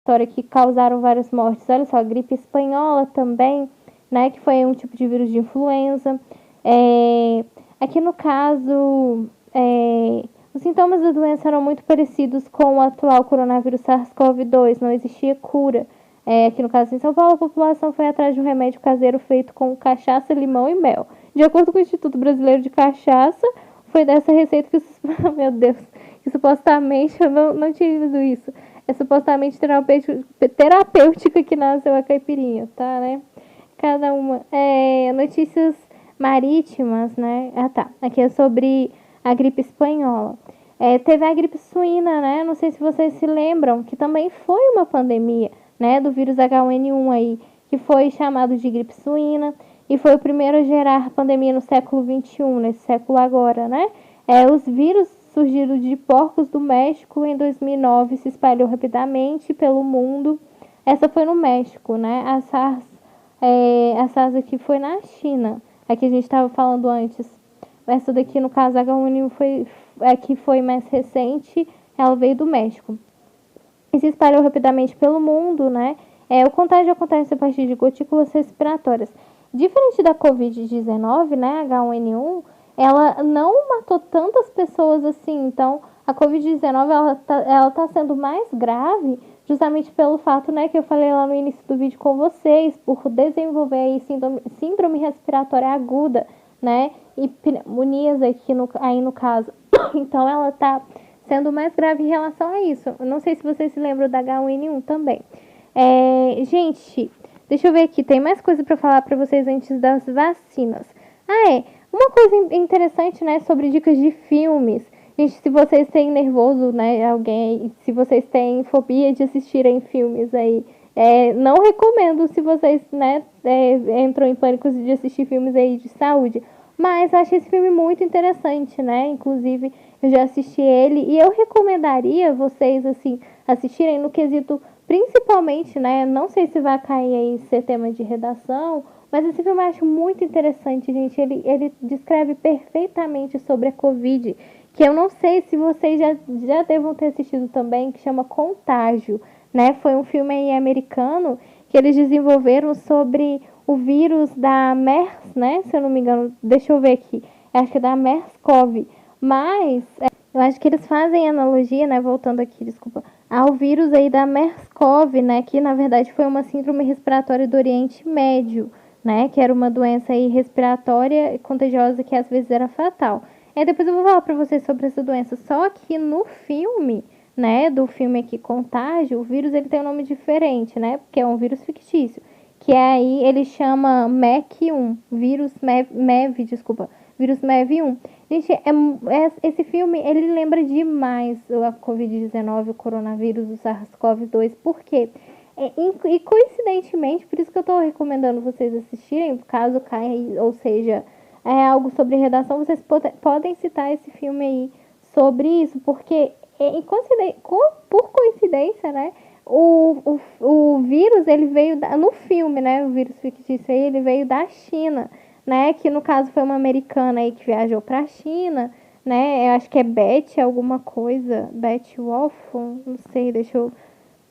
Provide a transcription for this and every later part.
história que causaram várias mortes. Olha só, a gripe espanhola também, né, que foi um tipo de vírus de influenza. Aqui no caso, os sintomas da doença eram muito parecidos com o atual coronavírus SARS-CoV-2, não existia cura. Aqui no caso em São Paulo, a população foi atrás de um remédio caseiro feito com cachaça, limão e mel. De acordo com o Instituto Brasileiro de Cachaça, foi dessa receita que, meu Deus, que supostamente, eu não tinha lido isso, é supostamente terapêutica que nasceu a caipirinha, tá, né? Cada uma. Notícias marítimas, né? Ah, tá. Aqui é sobre a gripe espanhola. Teve a gripe suína, né? Não sei se vocês se lembram, que também foi uma pandemia, né? Do vírus H1N1 aí, que foi chamado de gripe suína e foi o primeiro a gerar pandemia no século XXI, nesse século agora, né? Os vírus surgiram de porcos do México em 2009, se espalhou rapidamente pelo mundo. Essa foi no México, né? A SARS aqui foi na China. Aqui a gente estava falando antes. Essa daqui, no caso, H1N1 foi mais recente. Ela veio do México. E se espalhou rapidamente pelo mundo, né? O contágio acontece a partir de gotículas respiratórias. Diferente da Covid-19, né? H1N1, ela não matou tantas pessoas assim. Então, a Covid-19, ela tá sendo mais grave justamente pelo fato, né, que eu falei lá no início do vídeo com vocês, por desenvolver aí síndrome respiratória aguda, né, e pneumonias aí no caso. Então, ela tá sendo mais grave em relação a isso. Eu não sei se vocês se lembram da H1N1 também. Gente, deixa eu ver aqui, tem mais coisa para falar para vocês antes das vacinas. Uma coisa interessante, né, sobre dicas de filmes. Gente, se vocês têm nervoso, né, se vocês têm fobia de assistirem filmes aí, não recomendo se vocês, né, entram em pânico de assistir filmes aí de saúde. Mas eu achei esse filme muito interessante, né, inclusive eu já assisti ele e eu recomendaria vocês, assim, assistirem no quesito, principalmente, né, não sei se vai cair aí ser tema de redação, mas esse filme eu acho muito interessante, gente, ele descreve perfeitamente sobre a Covid, que eu não sei se vocês já devam ter assistido também, que chama Contágio, né? Foi um filme aí americano que eles desenvolveram sobre o vírus da MERS, né? Se eu não me engano, deixa eu ver aqui, acho que é da MERS-CoV, mas eu acho que eles fazem analogia, né? Voltando aqui, desculpa, ao vírus aí da MERS-CoV, né? Que na verdade foi uma síndrome respiratória do Oriente Médio, né? Que era uma doença aí respiratória contagiosa que às vezes era fatal. Depois eu vou falar pra vocês sobre essa doença. Só que no filme, né, do filme aqui, Contágio, o vírus ele tem um nome diferente, né, porque é um vírus fictício. Que aí ele chama MEC1, vírus MEV1. Gente, esse filme, ele lembra demais a Covid-19, o coronavírus, o SARS-CoV-2. Por quê? E coincidentemente, por isso que eu tô recomendando vocês assistirem, caso caia, ou seja, algo sobre redação, vocês podem citar esse filme aí sobre isso, porque por coincidência, né, o vírus, ele veio no filme, né, o vírus fictício aí, ele veio da China, né, que no caso foi uma americana aí que viajou pra China, né, eu acho que é alguma coisa, Beth Wolf, não sei, deixa eu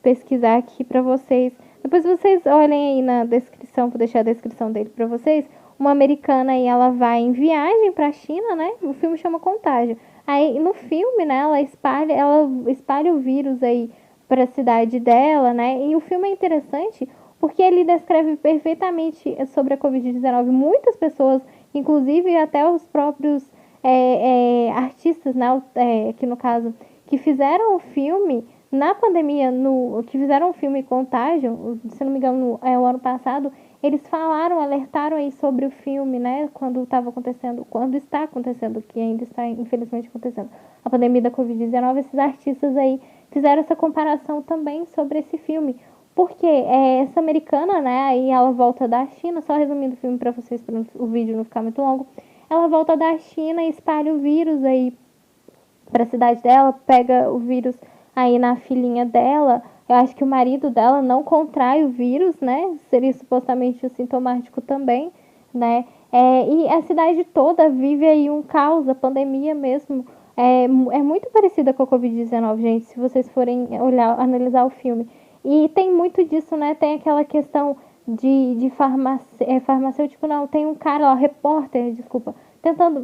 pesquisar aqui pra vocês. Depois vocês olhem aí na descrição, vou deixar a descrição dele pra vocês. Uma americana aí, ela vai em viagem pra China, né? O filme chama Contágio. Aí no filme, né, ela espalha o vírus aí para a cidade dela, né? E o filme é interessante porque ele descreve perfeitamente sobre a Covid-19. Muitas pessoas, inclusive até os próprios artistas, né? Aqui no caso, que fizeram o filme na pandemia, que fizeram o filme Contágio, se não me engano, o ano passado, eles alertaram aí sobre o filme, né, quando está acontecendo, que ainda está infelizmente acontecendo, a pandemia da Covid-19, esses artistas aí fizeram essa comparação também sobre esse filme, porque essa americana, né, aí ela volta da China, só resumindo o filme para vocês, para o vídeo não ficar muito longo, ela volta da China e espalha o vírus aí para a cidade dela, pega o vírus aí na filhinha dela. Eu acho que o marido dela não contrai o vírus, né? Seria supostamente assintomático também, né? E a cidade toda vive aí um caos, a pandemia mesmo. É muito parecida com a Covid-19, gente, se vocês forem analisar o filme. E tem muito disso, né? Tem aquela questão de farmacêutico, não, tem um cara lá, repórter, desculpa,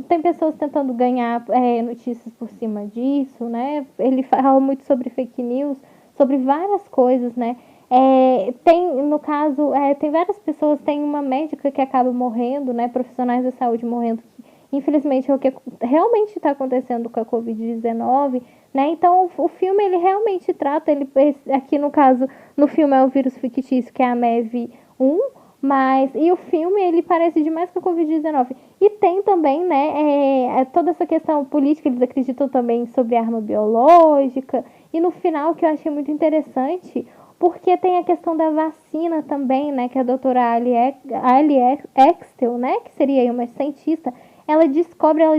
tem pessoas tentando ganhar notícias por cima disso, né? Ele fala muito sobre fake news, sobre várias coisas, né? Tem, no caso, tem várias pessoas, tem uma médica que acaba morrendo, né? Profissionais da saúde morrendo, que infelizmente é o que realmente está acontecendo com a Covid-19, né? Então o filme ele realmente trata, aqui no caso, no filme é o vírus fictício, que é a MEV-1, mas e o filme ele parece demais com a Covid-19. E tem também, né, toda essa questão política, eles acreditam também sobre arma biológica. E no final, que eu achei muito interessante, porque tem a questão da vacina também, né, que a doutora Ali Extel, né, que seria aí uma cientista, ela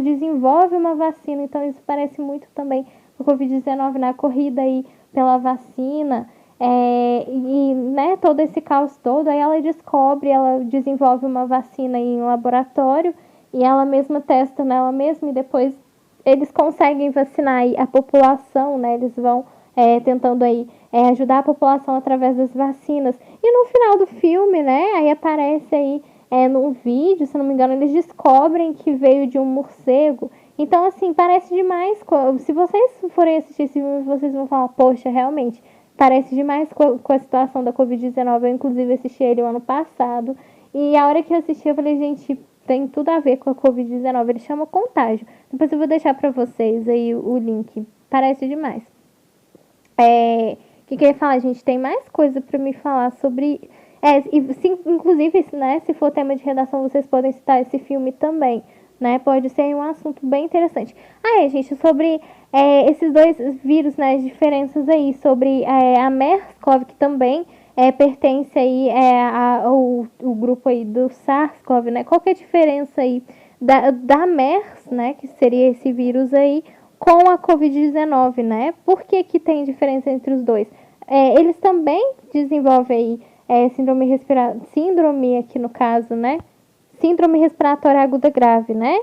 desenvolve uma vacina. Então isso parece muito também com a Covid-19 na corrida aí pela vacina. Né, todo esse caos todo, aí ela desenvolve uma vacina em laboratório e ela mesma testa nela mesma e depois eles conseguem vacinar aí a população, né, eles vão tentando aí ajudar a população através das vacinas. E no final do filme, né, aí aparece aí num vídeo, se não me engano, eles descobrem que veio de um morcego. Então, assim, parece demais. Se vocês forem assistir esse filme, vocês vão falar, poxa, realmente, parece demais com a situação da Covid-19. Eu, inclusive, assisti ele o ano passado. E a hora que eu assisti, eu falei, gente, tem tudo a ver com a Covid-19. Ele chama Contágio. Depois eu vou deixar pra vocês aí o link. Parece demais. Que eu ia falar, gente? Tem mais coisa pra me falar sobre... inclusive, né, se for tema de redação, vocês podem citar esse filme também, né? Pode ser um assunto bem interessante. Gente, sobre esses dois vírus, né, as diferenças aí, sobre a MERS-CoV, que também pertence aí ao grupo aí do SARS-CoV, né? Qual que é a diferença aí da MERS, né, que seria esse vírus aí, com a Covid-19, né? Por que que tem diferença entre os dois? Eles também desenvolvem aí síndrome aqui no caso, né? Síndrome respiratória aguda grave, né?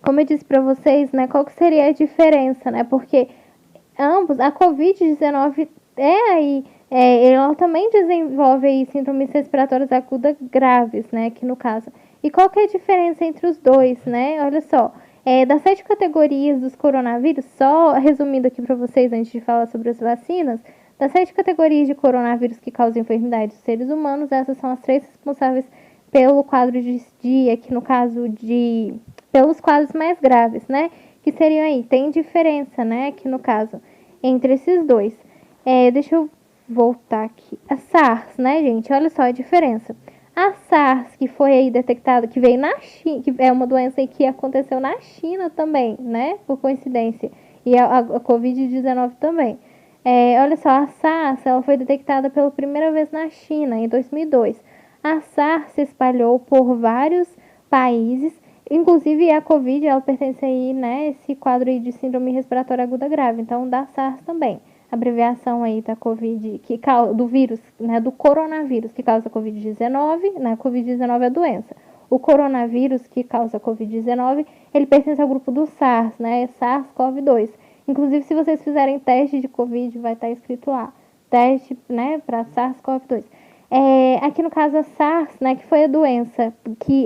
Como eu disse para vocês, né? Qual que seria a diferença, né? Porque ambos, a Covid-19 ela também desenvolve aí síndromes respiratórias agudas graves, né? Aqui no caso. E qual que é a diferença entre os dois, né? Olha só, das 7 categorias dos coronavírus, só resumindo aqui para vocês antes de falar sobre as vacinas, das 7 categorias de coronavírus que causam enfermidade dos seres humanos, essas são as 3 responsáveis pelo quadro aqui no caso pelos quadros mais graves, né? Que seriam aí, tem diferença, né? Aqui no caso, entre esses dois. Deixa eu voltar aqui. A SARS, né, gente? Olha só a diferença. A SARS, que foi aí detectada, que veio na China, que é uma doença aí que aconteceu na China também, né? Por coincidência. E a Covid-19 também. Olha só, a SARS, ela foi detectada pela primeira vez na China, em 2002. A SARS se espalhou por vários países, inclusive a Covid, ela pertence aí, né, esse quadro aí de síndrome respiratória aguda grave, então da SARS também. A abreviação aí da Covid, do vírus, né, do coronavírus que causa Covid-19, né, Covid-19 é a doença. O coronavírus que causa Covid-19, ele pertence ao grupo do SARS, né, SARS-CoV-2. Inclusive, se vocês fizerem teste de Covid, vai estar escrito lá, teste, né, para SARS-CoV-2. Aqui no caso a SARS, né, que foi a doença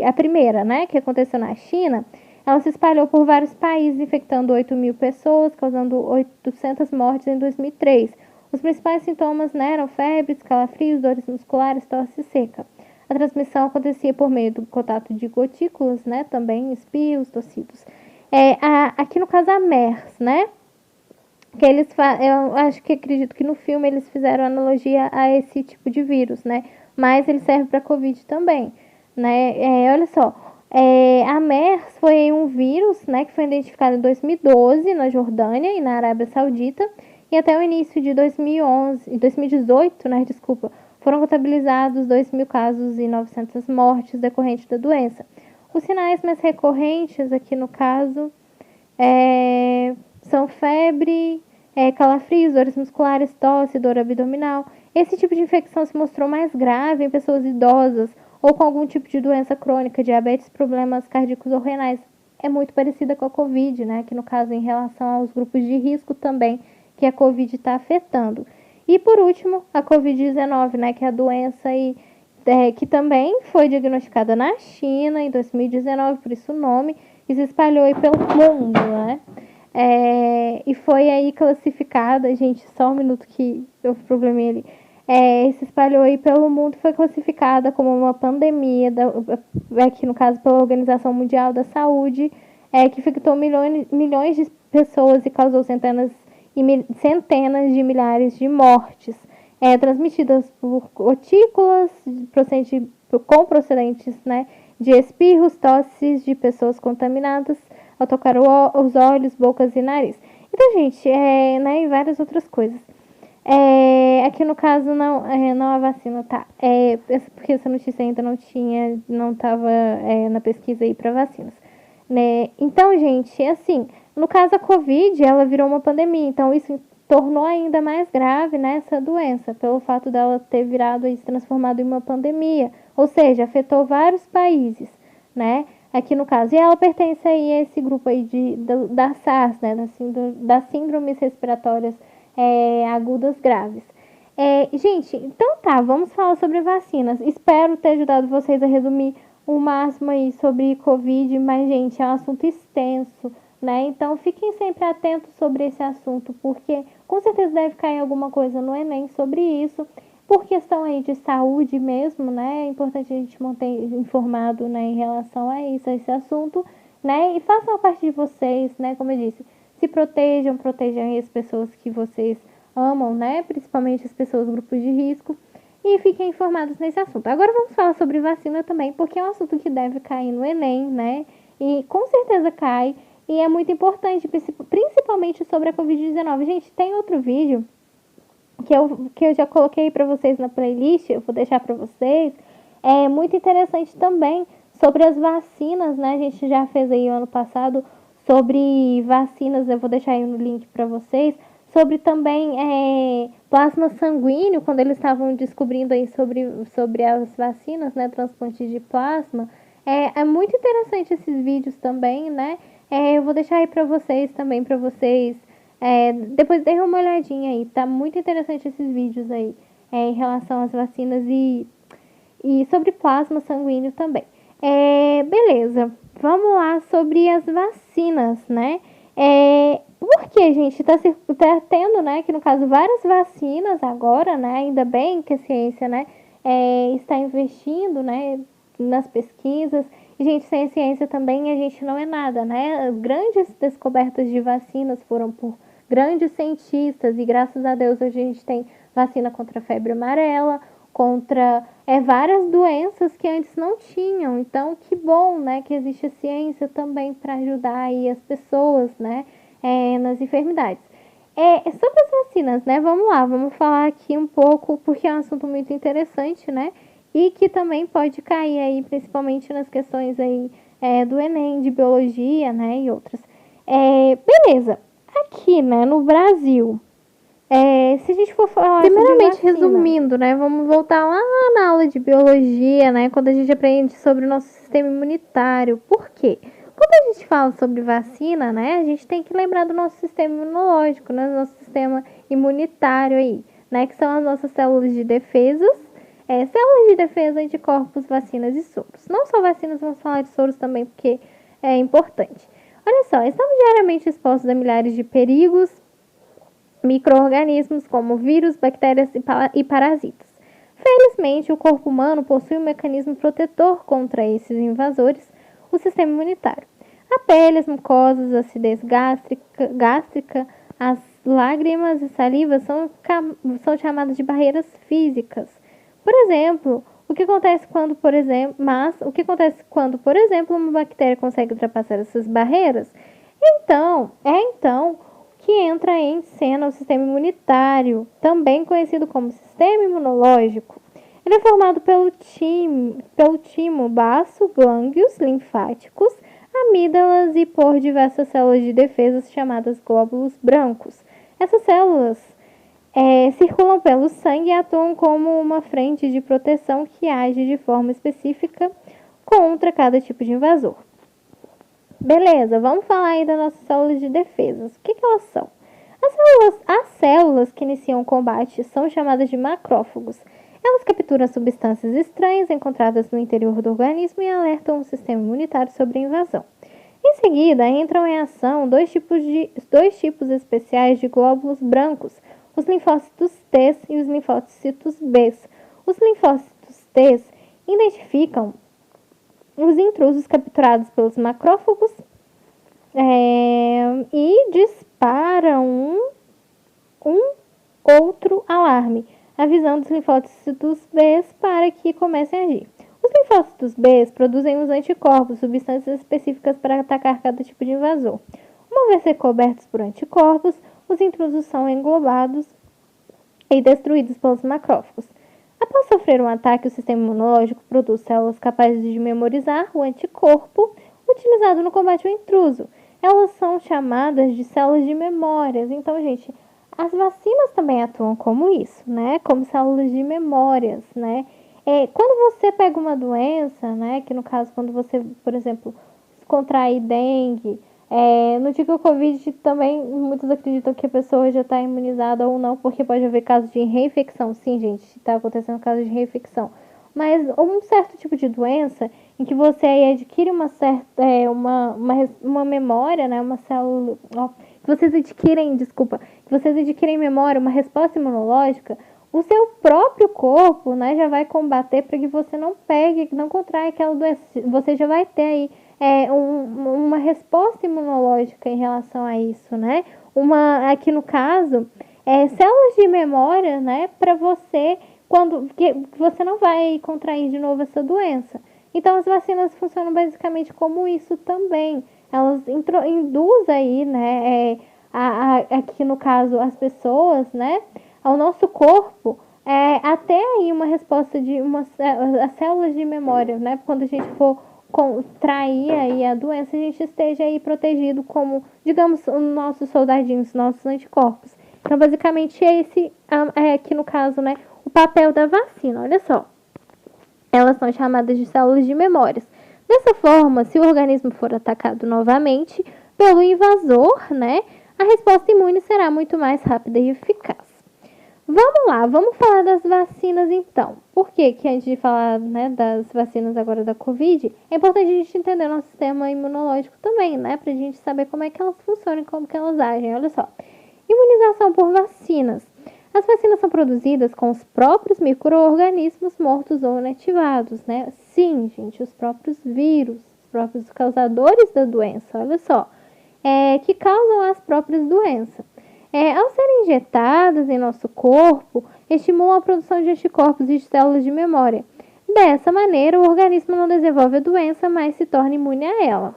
a primeira, né, que aconteceu na China, ela se espalhou por vários países, infectando 8.000 pessoas, causando 800 mortes em 2003. Os principais sintomas, né, eram febres, calafrios, dores musculares, tosse seca. A transmissão acontecia por meio do contato de gotículas, né, também espios, tossidos. Aqui no caso a MERS, né, que eu acredito que no filme eles fizeram analogia a esse tipo de vírus, né? Mas ele serve para Covid também, né? Olha só, a MERS foi um vírus, né, que foi identificado em 2012 na Jordânia e na Arábia Saudita e até o início de 2018, né? Desculpa, foram contabilizados 2.000 casos e 900 mortes decorrentes da doença. Os sinais mais recorrentes aqui no caso são febre, calafrios, dores musculares, tosse, dor abdominal. Esse tipo de infecção se mostrou mais grave em pessoas idosas ou com algum tipo de doença crônica, diabetes, problemas cardíacos ou renais. É muito parecida com a Covid, né? Que no caso em relação aos grupos de risco também que a Covid está afetando. E por último, a Covid-19, né, que é a doença aí, que também foi diagnosticada na China em 2019, por isso o nome, e se espalhou aí pelo mundo, né? E foi aí classificada, gente, só um minuto que houve probleminha ali. Se espalhou aí pelo mundo, foi classificada como uma pandemia, aqui no caso pela Organização Mundial da Saúde, que infectou milhões de pessoas e causou centenas de milhares de mortes, transmitidas por gotículas com procedentes, né, de espirros, tosses de pessoas contaminadas ao tocar os olhos, bocas e nariz. Então, gente, né, e várias outras coisas. Aqui no caso não a vacina, tá? Porque essa notícia ainda não estava na pesquisa aí para vacinas, né? Então, gente, assim, no caso a Covid, ela virou uma pandemia, então isso tornou ainda mais grave, né, essa doença, pelo fato dela ter virado e se transformado em uma pandemia, ou seja, afetou vários países, né? Aqui no caso, e ela pertence aí a esse grupo aí da SARS, né, das síndromes respiratórias agudas graves. Gente, então tá, vamos falar sobre vacinas. Espero ter ajudado vocês a resumir o máximo aí sobre Covid, mas, gente, é um assunto extenso, né? Então, fiquem sempre atentos sobre esse assunto, porque com certeza deve cair alguma coisa no Enem sobre isso. Por questão aí de saúde mesmo, né? É importante a gente manter informado, né, em relação a isso, a esse assunto, né? E façam a parte de vocês, né? Como eu disse, se protejam as pessoas que vocês amam, né? Principalmente as pessoas grupos de risco. E fiquem informados nesse assunto. Agora vamos falar sobre vacina também, porque é um assunto que deve cair no Enem, né? E com certeza cai. E é muito importante, principalmente sobre a Covid-19. Gente, tem outro vídeo que eu já coloquei para vocês na playlist, eu vou deixar para vocês. É muito interessante também sobre as vacinas, né? A gente já fez aí ano passado sobre vacinas, eu vou deixar aí no link para vocês. Sobre também plasma sanguíneo, quando eles estavam descobrindo aí sobre as vacinas, né? Transplante de plasma. É muito interessante esses vídeos também, né? Eu vou deixar aí para vocês também, para vocês depois dê uma olhadinha aí, tá muito interessante esses vídeos aí em relação às vacinas e sobre plasma sanguíneo também. Beleza, vamos lá sobre as vacinas, né? Porque, gente, tá tendo, né, que no caso, várias vacinas agora, né? Ainda bem que a ciência, né, está investindo, né, nas pesquisas. E, gente, sem a ciência também a gente não é nada, né? As grandes descobertas de vacinas foram por grandes cientistas e graças a Deus hoje a gente tem vacina contra a febre amarela, contra várias doenças que antes não tinham. Então, que bom, né, que existe a ciência também para ajudar aí as pessoas, né, nas enfermidades. Sobre as vacinas, né, vamos lá, vamos falar aqui um pouco, porque é um assunto muito interessante, né, e que também pode cair aí, principalmente nas questões aí do Enem, de biologia, né, e outras. Beleza, aqui, né, no Brasil, se a gente for falar primeiramente resumindo, né, vamos voltar lá na aula de biologia, né, quando a gente aprende sobre o nosso sistema imunitário. Por quê? Quando a gente fala sobre vacina, né, a gente tem que lembrar do nosso sistema imunológico, né, do nosso sistema imunitário aí, né, que são as nossas células de defesas, células de defesa, anticorpos, vacinas e soros. Não só vacinas, vamos falar de soros também, porque é importante. Olha só, estamos diariamente expostos a milhares de perigos, micro-organismos como vírus, bactérias e parasitas. Felizmente, o corpo humano possui um mecanismo protetor contra esses invasores, o sistema imunitário. A pele, as mucosas, a acidez gástrica, as lágrimas e saliva são chamadas de barreiras físicas. Por exemplo, o que acontece quando, por exemplo, uma bactéria consegue ultrapassar essas barreiras? Então que entra em cena o sistema imunitário, também conhecido como sistema imunológico. Ele é formado pelo timo baço, glândulos linfáticos, amígdalas e por diversas células de defesa chamadas glóbulos brancos. Essas células circulam pelo sangue e atuam como uma frente de proteção que age de forma específica contra cada tipo de invasor. Beleza, vamos falar aí das nossas células de defesa. O que elas são? As células que iniciam o combate são chamadas de macrófagos. Elas capturam substâncias estranhas encontradas no interior do organismo e alertam o sistema imunitário sobre a invasão. Em seguida, entram em ação dois tipos especiais de glóbulos brancos, os linfócitos T e os linfócitos B. Os linfócitos T identificam os intrusos capturados pelos macrófagos e disparam um outro alarme, avisando os linfócitos B para que comecem a agir. Os linfócitos B produzem os anticorpos, substâncias específicas para atacar cada tipo de invasor. Uma vez recobertos por anticorpos, os intrusos são englobados e destruídos pelos macrófagos. Após sofrer um ataque, o sistema imunológico produz células capazes de memorizar o anticorpo utilizado no combate ao intruso. Elas são chamadas de células de memórias. Então, gente, as vacinas também atuam como isso, né? Como células de memórias, né? Quando você pega uma doença, né? Que no caso, quando você, por exemplo, contrai dengue, no dia que o Covid também, muitos acreditam que a pessoa já está imunizada ou não, porque pode haver casos de reinfecção. Sim, gente, está acontecendo casos de reinfecção. Mas um certo tipo de doença em que você aí adquire uma certa, uma memória, né? Uma célula, que vocês adquirem memória, uma resposta imunológica, o seu próprio corpo, né, já vai combater para que você não pegue, não contraia aquela doença. Você já vai ter aí uma resposta imunológica em relação a isso, né? Aqui no caso, células de memória, né, para você, que você não vai contrair de novo essa doença. Então, as vacinas funcionam basicamente como isso também. Elas induzem aí, né, aqui no caso, as pessoas, né, ao nosso corpo, até aí uma resposta de as células de memória, né, quando a gente for contrair aí a doença, a gente esteja aí protegido como, digamos, os nossos soldadinhos, nossos anticorpos. Então, basicamente, esse aqui no caso, né, o papel da vacina. Olha só. Elas são chamadas de células de memórias. Dessa forma, se o organismo for atacado novamente pelo invasor, né, a resposta imune será muito mais rápida e eficaz. Vamos lá, vamos falar das vacinas então. Por que antes de falar, né, das vacinas agora da Covid, é importante a gente entender o nosso sistema imunológico também, né, pra gente saber como é que elas funcionam e como que elas agem. Olha só. Imunização por vacinas. As vacinas são produzidas com os próprios micro-organismos mortos ou inativados, né? Sim, gente, os próprios vírus, os próprios causadores da doença, olha só, que causam as próprias doenças. Ao serem injetadas em nosso corpo, estimulam a produção de anticorpos e de células de memória. Dessa maneira, o organismo não desenvolve a doença, mas se torna imune a ela.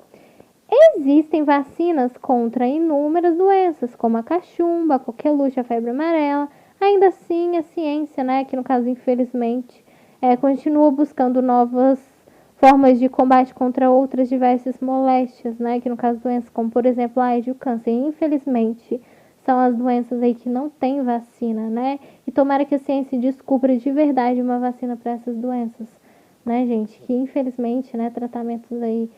Existem vacinas contra inúmeras doenças, como a cachumba, a coqueluche, a febre amarela. Ainda assim, a ciência, né, que no caso, infelizmente, continua buscando novas formas de combate contra outras diversas moléstias, né, que no caso, doenças como, por exemplo, a AIDS e o câncer. Infelizmente, são as doenças aí que não tem vacina, né? E tomara que a ciência descubra de verdade uma vacina para essas doenças, né, gente? Que infelizmente, né, tratamentos aí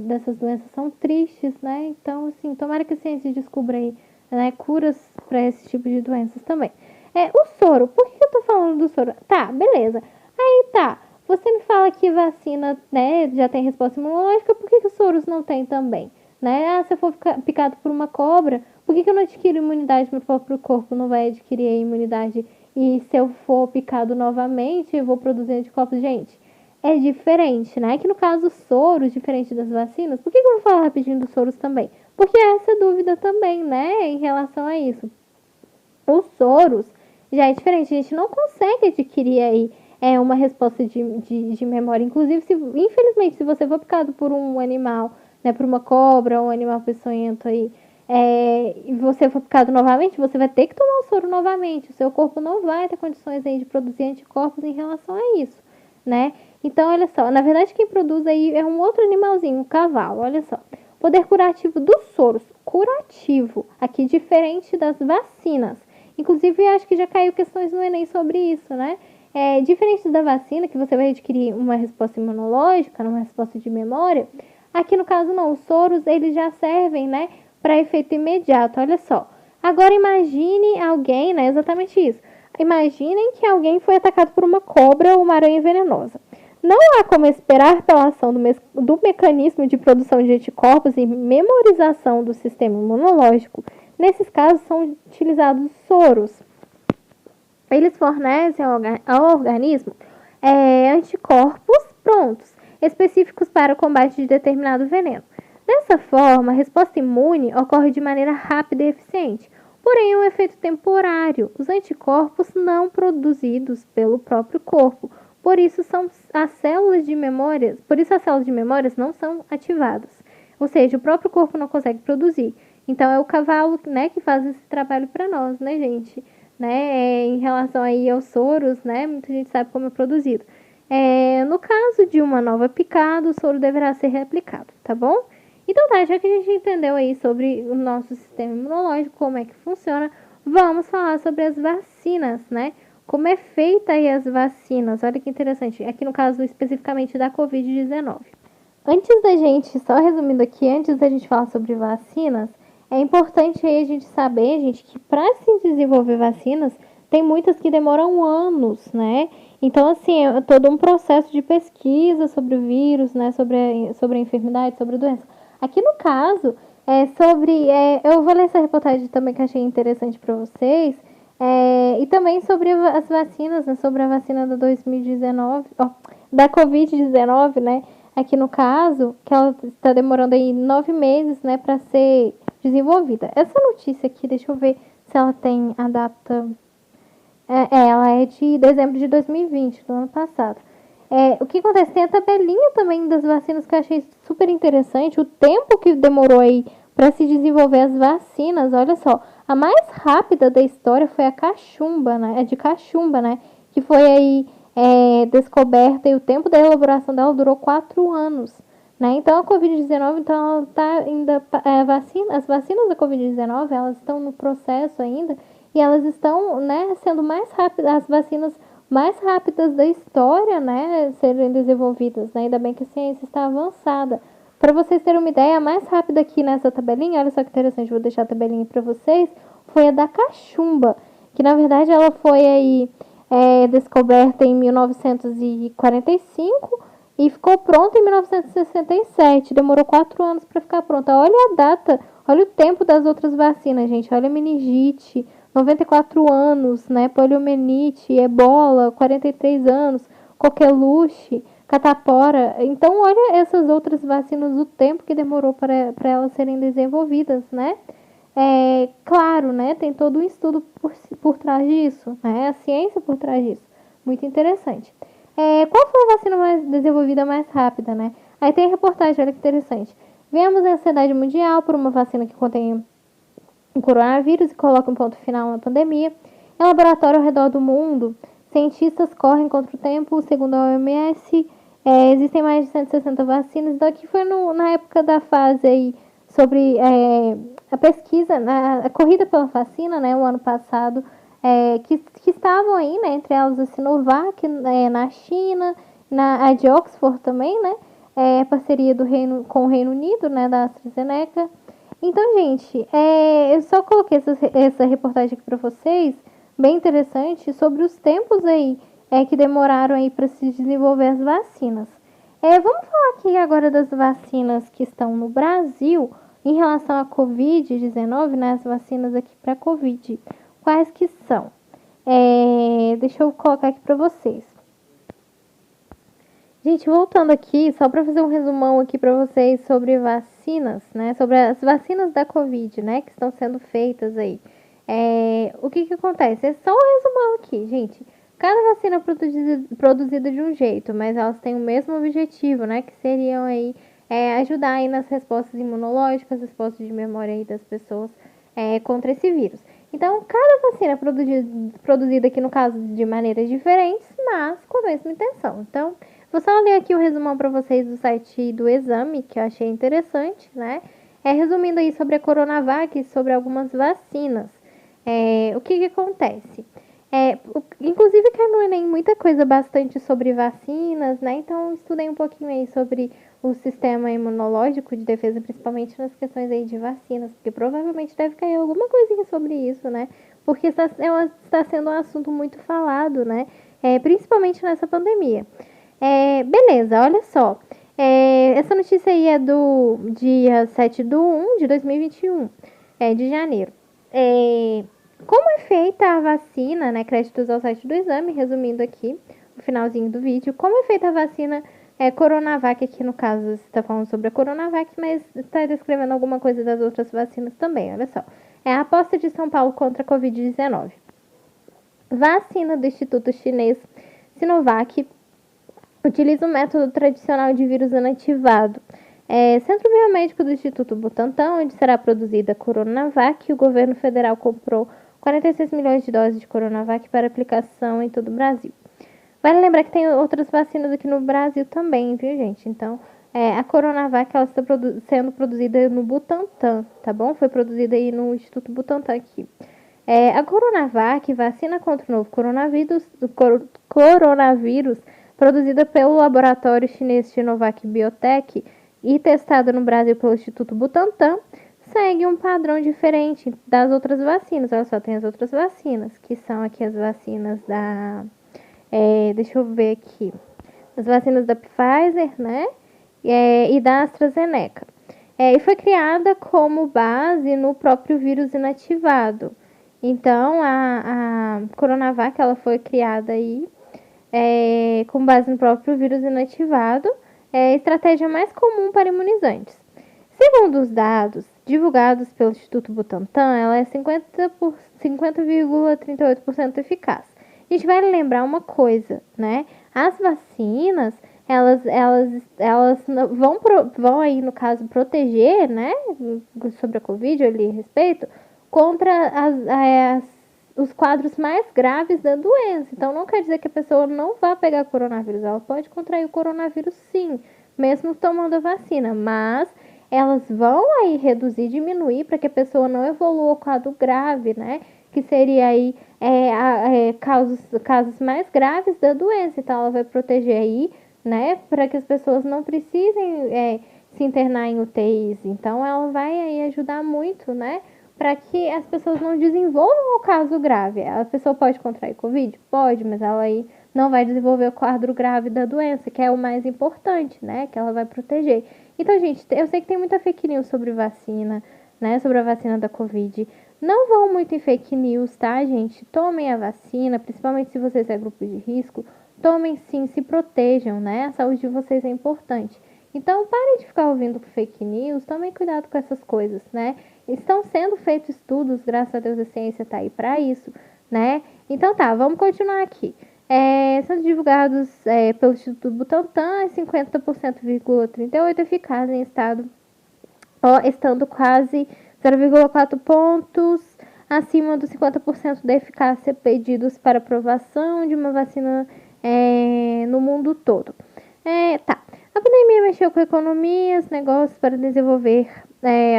dessas doenças são tristes, né? Então, assim, tomara que a ciência descubra aí, né, curas para esse tipo de doenças também. O soro, por que eu tô falando do soro? Tá, beleza. Aí tá, você me fala que vacina, né, já tem resposta imunológica, por que os soros não tem também? Né? Se eu for picado por uma cobra, por que eu não adquiro imunidade? Meu próprio corpo não vai adquirir a imunidade. E se eu for picado novamente, eu vou produzir anticorpos. Gente, é diferente, né? Que no caso, os soros, diferente das vacinas. Por que eu vou falar rapidinho dos soros também? Porque há essa dúvida também, né? Em relação a isso. Os soros já é diferente. A gente não consegue adquirir aí uma resposta de memória. Inclusive, infelizmente, se você for picado por um animal, né, por uma cobra ou um animal peçonhento aí, e você for picado novamente, você vai ter que tomar o soro novamente. O seu corpo não vai ter condições aí de produzir anticorpos em relação a isso, né? Então, olha só, na verdade quem produz aí é um outro animalzinho, um cavalo, olha só. Poder curativo dos soros, curativo, aqui diferente das vacinas. Inclusive, acho que já caiu questões no Enem sobre isso, né? Diferente da vacina, que você vai adquirir uma resposta imunológica, uma resposta de memória, aqui no caso não, os soros eles já servem, né, para efeito imediato. Olha só, Agora imagine alguém, né? Exatamente isso. Imaginem que alguém foi atacado por uma cobra ou uma aranha venenosa. Não há como esperar pela ação do mecanismo de produção de anticorpos e memorização do sistema imunológico. Nesses casos, são utilizados soros. Eles fornecem ao organismo anticorpos prontos, específicos para o combate de determinado veneno. Dessa forma, a resposta imune ocorre de maneira rápida e eficiente, porém é um efeito temporário. Os anticorpos não produzidos pelo próprio corpo, por isso as células de memórias não são ativadas. Ou seja, o próprio corpo não consegue produzir. Então é o cavalo, né, que faz esse trabalho para nós, né, gente? Né, em relação aí aos soros, né, muita gente sabe como é produzido. No caso de uma nova picada, o soro deverá ser reaplicado, tá bom? Então tá, já que a gente entendeu aí sobre o nosso sistema imunológico, como é que funciona, vamos falar sobre as vacinas, né? Como é feita aí as vacinas? Olha que interessante, aqui no caso especificamente da Covid-19. Antes da gente, só resumindo aqui, antes da gente falar sobre vacinas, é importante aí a gente saber, gente, que para se desenvolver vacinas, tem muitas que demoram anos, né? Então, assim, é todo um processo de pesquisa sobre o vírus, né? Sobre a enfermidade, sobre a doença. Aqui no caso, eu vou ler essa reportagem também que eu achei interessante para vocês, e também sobre as vacinas, né? Sobre a vacina da 2019, da Covid-19, né? Aqui no caso, que ela está demorando aí 9 meses, né, para ser desenvolvida. Essa notícia aqui, deixa eu ver se ela tem a data. Ela é de dezembro de 2020, do ano passado. O que acontece? Tem a tabelinha também das vacinas que eu achei super interessante. O tempo que demorou aí para se desenvolver as vacinas, olha só. A mais rápida da história foi a cachumba, né? É de cachumba, né? Que foi aí descoberta e o tempo da elaboração dela durou 4 anos. Né? Então a Covid-19, então, ela tá ainda. As vacinas da Covid-19, elas estão no processo ainda e elas estão, né, sendo mais rápidas, as vacinas mais rápidas da história, né, serem desenvolvidas, né? Ainda bem que a ciência está avançada. Para vocês terem uma ideia, a mais rápida aqui nessa tabelinha, olha só que interessante, vou deixar a tabelinha para vocês, foi a da cachumba, que na verdade ela foi aí descoberta em 1945 e ficou pronta em 1967. Demorou 4 anos para ficar pronta. Olha a data, olha o tempo das outras vacinas, gente. Olha a meningite, 94 anos, né? Poliomielite, ebola, 43 anos, coqueluche, catapora. Então, olha essas outras vacinas, o tempo que demorou para elas serem desenvolvidas, né? Claro, né? Tem todo um estudo por trás disso, né? A ciência por trás disso. Muito interessante. Qual foi a vacina mais desenvolvida mais rápida, né? Aí tem a reportagem, olha que interessante. Vemos a ansiedade mundial por uma vacina que contém um coronavírus e coloca um ponto final na pandemia. Em laboratório ao redor do mundo, cientistas correm contra o tempo, segundo a OMS. Existem mais de 160 vacinas. Então, aqui foi na época da fase aí sobre a pesquisa, a corrida pela vacina, né, o ano passado, que estavam aí, né, entre elas a Sinovac, na China, a de Oxford também, né, parceria com o Reino Unido, né, da AstraZeneca. Então, gente, eu só coloquei essa reportagem aqui para vocês, bem interessante, sobre os tempos aí que demoraram aí para se desenvolver as vacinas. Vamos falar aqui agora das vacinas que estão no Brasil em relação à Covid-19, né, as vacinas aqui para Covid. Quais que são? Deixa eu colocar aqui para vocês. Gente, voltando aqui, só para fazer um resumão aqui para vocês sobre vacinas, né? Sobre as vacinas da Covid, né? Que estão sendo feitas aí. O que acontece? É só um resumão aqui, gente. Cada vacina é produzida de um jeito, mas elas têm o mesmo objetivo, né? Que seriam aí ajudar aí nas respostas imunológicas, respostas de memória aí das pessoas contra esse vírus. Então, cada vacina é produzida aqui, no caso, de maneiras diferentes, mas com a mesma intenção. Então, vou só ler aqui o resumão para vocês do site do Exame, que eu achei interessante, né? Resumindo aí sobre a Coronavac e sobre algumas vacinas. O que acontece? Inclusive caiu no Enem muita coisa bastante sobre vacinas, né? Então, estudei um pouquinho aí sobre o sistema imunológico de defesa, principalmente nas questões aí de vacinas, porque provavelmente deve cair alguma coisinha sobre isso, né? Porque está sendo um assunto muito falado, né? Principalmente nessa pandemia. Beleza, olha só. Essa notícia aí é do dia 7/1 de 2021, de janeiro. Como é feita a vacina, né? Créditos ao site do exame, resumindo aqui, no finalzinho do vídeo. Como é feita a vacina Coronavac, aqui no caso está falando sobre a Coronavac, mas está descrevendo alguma coisa das outras vacinas também, olha só. É a aposta de São Paulo contra a Covid-19. Vacina do Instituto Chinês Sinovac utiliza o método tradicional de vírus inativado. Centro Biomédico do Instituto Butantan, onde será produzida a Coronavac, o governo federal comprou 46 milhões de doses de Coronavac para aplicação em todo o Brasil. Vale lembrar que tem outras vacinas aqui no Brasil também, viu, gente? Então, a Coronavac ela está sendo produzida no Butantan, tá bom? Foi produzida aí no Instituto Butantan aqui. A Coronavac, vacina contra o novo coronavírus, produzida pelo laboratório chinês Sinovac Biotech e testada no Brasil pelo Instituto Butantan, segue um padrão diferente das outras vacinas. Olha só, tem as outras vacinas, que são aqui as vacinas da... deixa eu ver aqui. As vacinas da Pfizer, né? E da AstraZeneca. E foi criada como base no próprio vírus inativado. Então, a Coronavac, ela foi criada aí com base no próprio vírus inativado. É a estratégia mais comum para imunizantes. Segundo os dados divulgados pelo Instituto Butantan, ela é 50,38% eficaz. A gente vai lembrar uma coisa, né? As vacinas, elas vão aí, no caso, proteger, né? Sobre a Covid, ali a respeito, contra os quadros mais graves da doença. Então, não quer dizer que a pessoa não vá pegar coronavírus. Ela pode contrair o coronavírus, sim, mesmo tomando a vacina. Mas elas vão aí reduzir, diminuir, para que a pessoa não evolua ao quadro grave, né? Que seria aí casos mais graves da doença. Então, ela vai proteger aí, né? Para que as pessoas não precisem se internar em UTIs. Então, ela vai aí ajudar muito, né? Para que as pessoas não desenvolvam o caso grave. A pessoa pode contrair Covid? Pode, mas ela aí não vai desenvolver o quadro grave da doença, que é o mais importante, né? Que ela vai proteger. Então, gente, eu sei que tem muita fake news sobre vacina, né? Sobre a vacina da Covid. Não vão muito em fake news, tá, gente? Tomem a vacina, principalmente se vocês é grupo de risco. Tomem sim, se protejam, né? A saúde de vocês é importante. Então, parem de ficar ouvindo fake news, tomem cuidado com essas coisas, né? Estão sendo feitos estudos, graças a Deus a ciência tá aí para isso, né? Então tá, vamos continuar aqui. São divulgados pelo Instituto Butantan, 50,38% eficaz em estando quase 0,4 pontos acima dos 50% da eficácia pedidos para aprovação de uma vacina no mundo todo. Tá. A pandemia mexeu com economias, negócios para desenvolver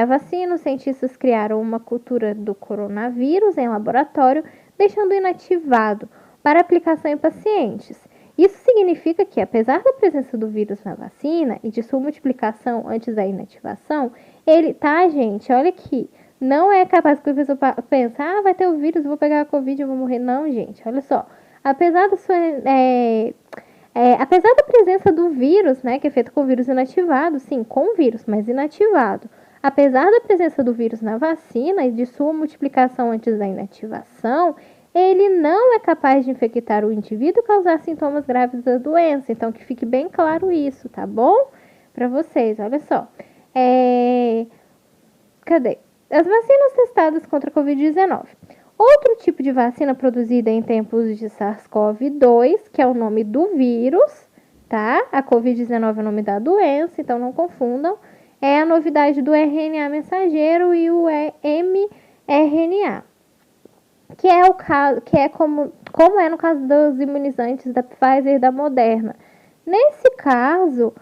a vacina. Os cientistas criaram uma cultura do coronavírus em laboratório, deixando inativado para aplicação em pacientes. Isso significa que, apesar da presença do vírus na vacina e de sua multiplicação antes da inativação, ele, tá, gente, olha aqui, não é capaz que a pessoa pense, vai ter o vírus, vou pegar a Covid, eu vou morrer. Não, gente, olha só. Apesar da presença do vírus, né, que é feito com vírus inativado, sim, com vírus, mas inativado. Apesar da presença do vírus na vacina e de sua multiplicação antes da inativação, ele não é capaz de infectar o indivíduo e causar sintomas graves da doença. Então, que fique bem claro isso, tá bom? Para vocês, olha só. Cadê? As vacinas testadas contra a Covid-19. Outro tipo de vacina produzida em tempos de SARS-CoV-2, que é o nome do vírus, tá? A Covid-19 é o nome da doença, então não confundam. É a novidade do RNA mensageiro e o mRNA, que é o caso, que é como é no caso dos imunizantes da Pfizer e da Moderna. Nesse caso,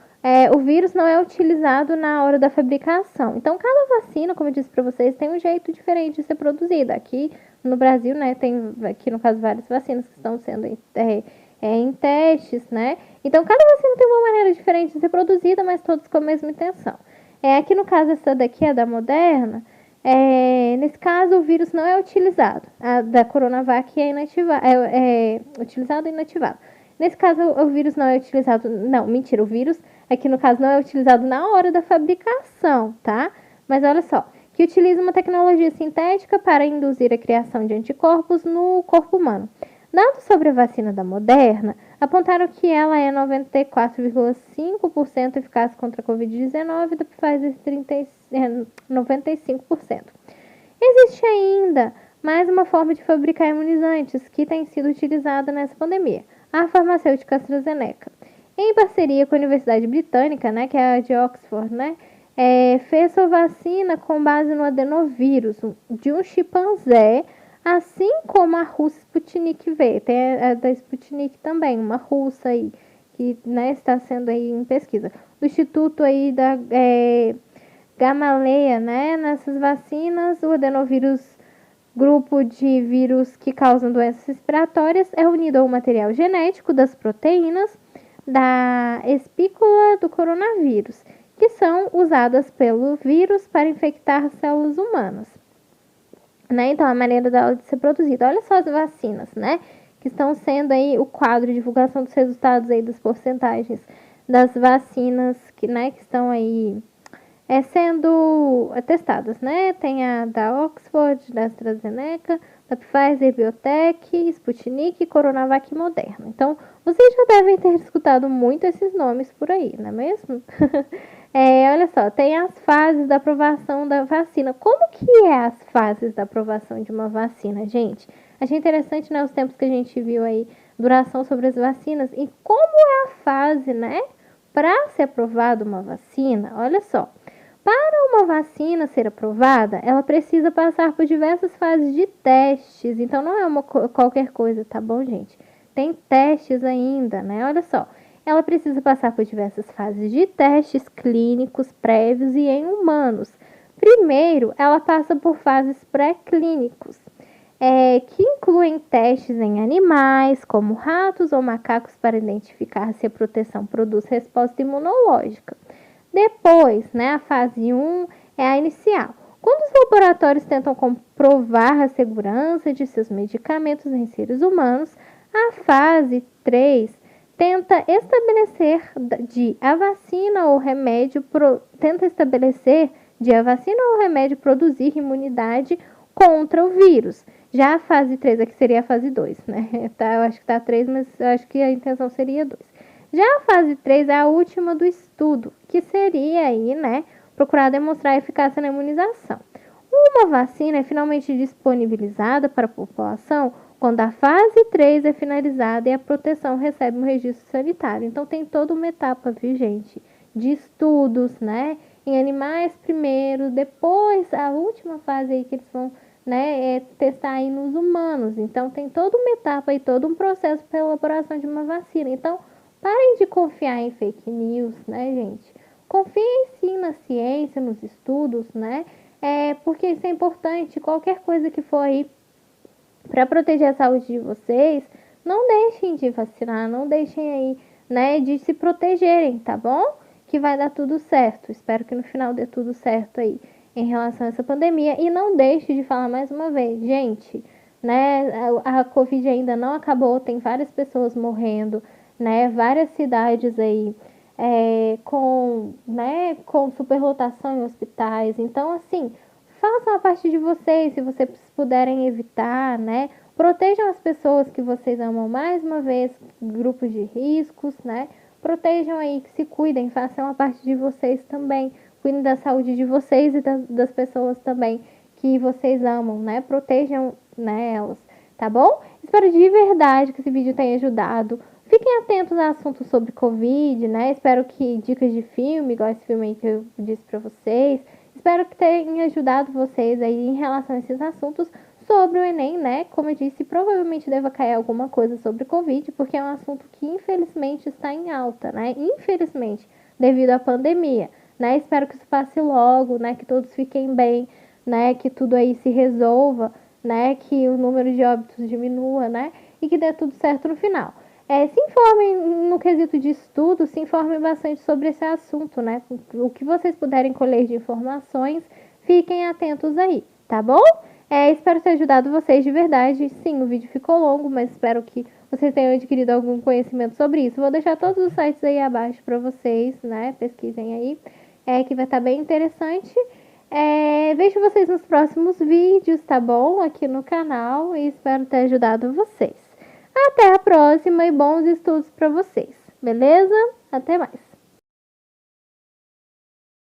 o vírus não é utilizado na hora da fabricação. Então, cada vacina, como eu disse para vocês, tem um jeito diferente de ser produzida. Aqui no Brasil, né, tem aqui no caso várias vacinas que estão sendo em testes, né? Então, cada vacina tem uma maneira diferente de ser produzida, mas todos com a mesma intenção. Aqui no caso, essa daqui é da Moderna. Nesse caso, o vírus não é utilizado. A da Coronavac é utilizado e inativado. Nesse caso, o vírus não é utilizado. Não, mentira, o vírus aqui no caso não é utilizado na hora da fabricação, tá? Mas olha só, que utiliza uma tecnologia sintética para induzir a criação de anticorpos no corpo humano. Dados sobre a vacina da Moderna apontaram que ela é 94,5% eficaz contra a Covid-19 e da Pfizer 95%. Existe ainda mais uma forma de fabricar imunizantes que tem sido utilizada nessa pandemia, a farmacêutica AstraZeneca. Em parceria com a Universidade Britânica, né, que é a de Oxford, né, fez sua vacina com base no adenovírus de um chimpanzé, assim como a russa Sputnik V. Tem a da Sputnik também, uma russa aí, que, né, está sendo aí em pesquisa. Do Instituto aí da Gamaleya, né, nessas vacinas, o adenovírus, grupo de vírus que causam doenças respiratórias, é unido ao material genético das proteínas da espícula do coronavírus, que são usadas pelo vírus para infectar células humanas. Né? Então, a maneira dela de ser produzida. Olha só as vacinas, né? Que estão sendo aí o quadro de divulgação dos resultados aí das porcentagens das vacinas que, né, que estão aí sendo testadas, né? Tem a da Oxford, da AstraZeneca, da Pfizer, Biotech, Sputnik, Coronavac e Moderna. Então, vocês já devem ter escutado muito esses nomes por aí, não é mesmo? Olha só, tem as fases da aprovação da vacina. Como que é as fases da aprovação de uma vacina, gente? Achei interessante, né, os tempos que a gente viu aí, duração sobre as vacinas e como é a fase, né, para ser aprovada uma vacina. Olha só, para uma vacina ser aprovada, ela precisa passar por diversas fases de testes. Então, não é qualquer coisa, tá bom, gente? Tem testes ainda, né? Olha só. Ela precisa passar por diversas fases de testes clínicos prévios e em humanos. Primeiro, ela passa por fases pré-clínicos, que incluem testes em animais, como ratos ou macacos, para identificar se a proteção produz resposta imunológica. Depois, né, a fase 1 é a inicial. Quando os laboratórios tentam comprovar a segurança de seus medicamentos em seres humanos, a fase 3 tenta estabelecer de a vacina ou remédio produzir imunidade contra o vírus. Já a fase 3, aqui seria a fase 2, né? Tá, eu acho que tá 3, mas eu acho que a intenção seria 2. Já a fase 3 é a última do estudo, que seria aí, né, procurar demonstrar a eficácia na imunização. Uma vacina é finalmente disponibilizada para a população quando a fase 3 é finalizada e a proteção recebe um registro sanitário. Então, tem toda uma etapa, viu, gente, de estudos, né, em animais primeiro, depois a última fase aí que eles vão, né, testar aí nos humanos. Então, tem toda uma etapa e todo um processo para a elaboração de uma vacina. Então, parem de confiar em fake news, né, gente? Confiem sim na ciência, nos estudos, né? Porque isso é importante. Qualquer coisa que for aí para proteger a saúde de vocês, não deixem de vacinar, não deixem aí, né, de se protegerem, tá bom? Que vai dar tudo certo. Espero que no final dê tudo certo aí em relação a essa pandemia. E não deixe de falar mais uma vez, gente, né? A Covid ainda não acabou, tem várias pessoas morrendo, né? Várias cidades aí com superlotação em hospitais. Então, assim, façam a parte de vocês, se vocês puderem evitar, né? Protejam as pessoas que vocês amam, mais uma vez, grupos de riscos, né? Protejam aí, que se cuidem, façam a parte de vocês também. Cuidem da saúde de vocês e das pessoas também que vocês amam, né? Protejam, né, elas, tá bom? Espero de verdade que esse vídeo tenha ajudado. Fiquem atentos a assuntos sobre Covid, né? Espero que dicas de filme, igual esse filme aí que eu disse pra vocês. Espero que tenha ajudado vocês aí em relação a esses assuntos sobre o Enem, né? Como eu disse, provavelmente deva cair alguma coisa sobre Covid, porque é um assunto que infelizmente está em alta, né? Infelizmente, devido à pandemia, né? Espero que isso passe logo, né? Que todos fiquem bem, né? Que tudo aí se resolva, né? Que o número de óbitos diminua, né? E que dê tudo certo no final. Se informem no quesito de estudo, se informem bastante sobre esse assunto, né? O que vocês puderem colher de informações, fiquem atentos aí, tá bom? Espero ter ajudado vocês de verdade. Sim, o vídeo ficou longo, mas espero que vocês tenham adquirido algum conhecimento sobre isso. Vou deixar todos os sites aí abaixo para vocês, né? Pesquisem aí, que vai estar bem interessante. Vejo vocês nos próximos vídeos, tá bom? Aqui no canal, e espero ter ajudado vocês. Até a próxima e bons estudos para vocês, beleza? Até mais!